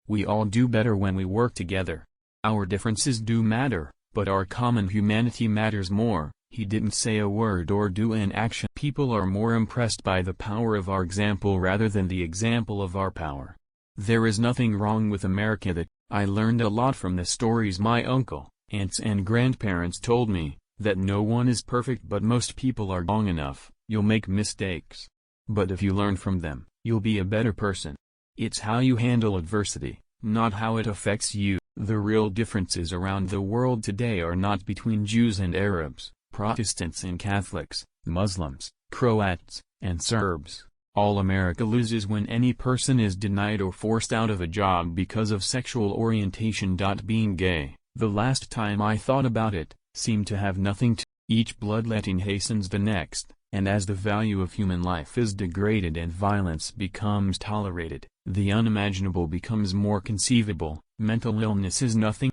We all do better when we work together. Our differences do matter, but our common humanity matters more. He didn't say a word or do an action. People are more impressed by the power of our example rather than the example of our power. There is nothing wrong with America. That I learned a lot from the stories my uncle, aunts and grandparents told me, that no one is perfect but most people are wrong enough. You'll make mistakes. But if you learn from them, you'll be a better person. It's how you handle adversity, not how it affects you. The real differences around the world today are not between Jews and Arabs, Protestants and Catholics, Muslims, Croats, and Serbs. All America loses when any person is denied or forced out of a job because of sexual orientation. Being gay, the last time I thought about it, seemed to have nothing to. Each bloodletting hastens the next, and as the value of human life is degraded and violence becomes tolerated, the unimaginable becomes more conceivable. Mental illness is nothing.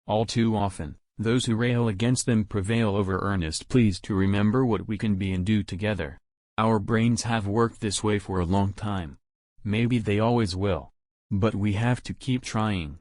All too often, those who rail against them prevail over earnest pleas to remember what we can be and do together. Our brains have worked this way for a long time. Maybe they always will. But we have to keep trying.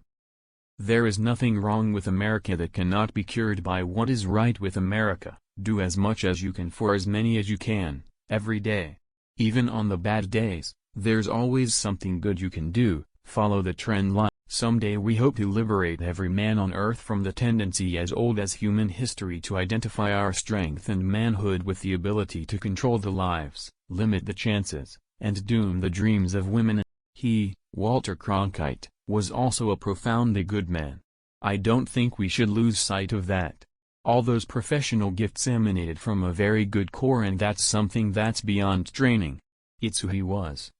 There is nothing wrong with America that cannot be cured by what is right with America. Do as much as you can for as many as you can, every day. Even on the bad days, there's always something good you can do. Follow the trend line. Someday we hope to liberate every man on earth from the tendency as old as human history to identify our strength and manhood with the ability to control the lives, limit the chances, and doom the dreams of women. He, Walter Cronkite, was also a profoundly good man. I don't think we should lose sight of that. All those professional gifts emanated from a very good core, and that's something that's beyond training. It's who he was.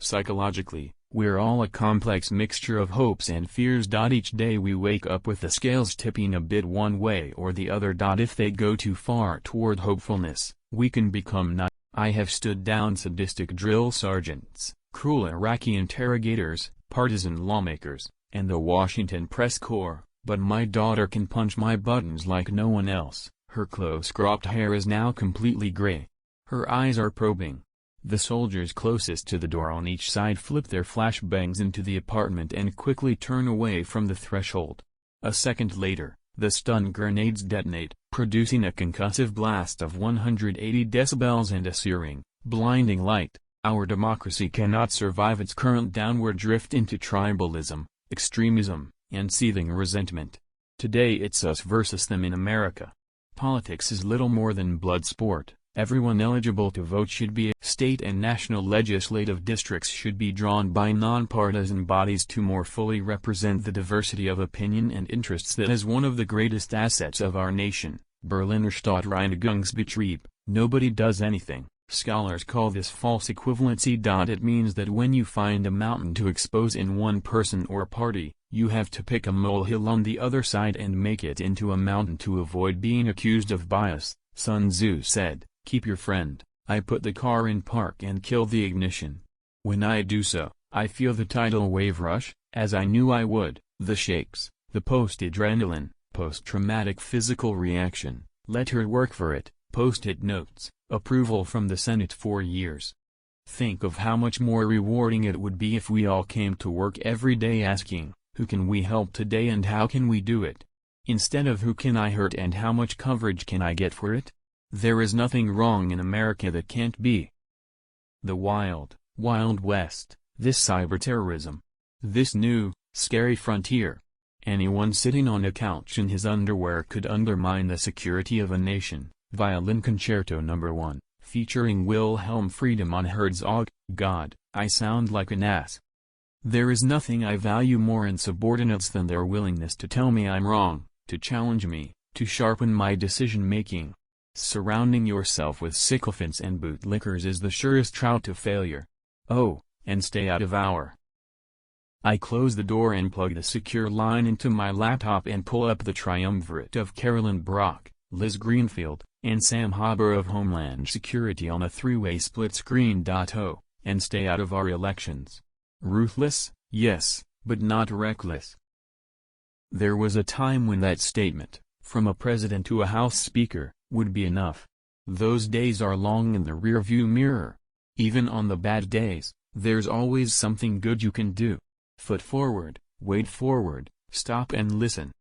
Psychologically, we're all a complex mixture of hopes and fears. Each day we wake up with the scales tipping a bit one way or the other. If they go too far toward hopefulness, we can become naive. I have stood down sadistic drill sergeants, cruel Iraqi interrogators, partisan lawmakers, and the Washington press corps, but my daughter can punch my buttons like no one else. Her close-cropped hair is now completely gray. Her eyes are probing. The soldiers closest to the door on each side flip their flashbangs into the apartment and quickly turn away from the threshold. A second later, the stun grenades detonate, producing a concussive blast of 180 decibels and a searing, blinding light. Our democracy cannot survive its current downward drift into tribalism, extremism, and seething resentment. Today it's us versus them in America. Politics is little more than blood sport. Everyone eligible to vote should be. State and national legislative districts should be drawn by nonpartisan bodies to more fully represent the diversity of opinion and interests that is one of the greatest assets of our nation. Berliner Stadtreinigungsbetrieb. Nobody does anything. Scholars call this false equivalency. It means that when you find a mountain to expose in one person or party, you have to pick a molehill on the other side and make it into a mountain to avoid being accused of bias. Sun Tzu said, "Keep your friend." I put the car in park and kill the ignition. When I do so, I feel the tidal wave rush, as I knew I would, the shakes, the post-adrenaline, post-traumatic physical reaction, let her work for it, post-it notes, approval from the Senate for years. Think of how much more rewarding it would be if we all came to work every day asking, who can we help today and how can we do it? Instead of who can I hurt and how much coverage can I get for it? There is nothing wrong in America that can't be. The wild, wild west, this cyber-terrorism. This new, scary frontier. Anyone sitting on a couch in his underwear could undermine the security of a nation. Violin Concerto No. 1, featuring Wilhelm Friedemann Herzog. God, I sound like an ass. There is nothing I value more in subordinates than their willingness to tell me I'm wrong, to challenge me, to sharpen my decision-making. Surrounding yourself with sycophants and bootlickers is the surest route to failure. Oh, and stay out of our. I close the door and plug the secure line into my laptop and pull up the triumvirate of Carolyn Brock, Liz Greenfield, and Sam Haber of Homeland Security on a three-way split screen. And stay out of our elections. Ruthless, yes, but not reckless. There was a time when that statement, from a president to a House Speaker, would be enough. Those days are long in the rearview mirror. Even on the bad days, there's always something good you can do. Foot forward, wade forward, stop and listen.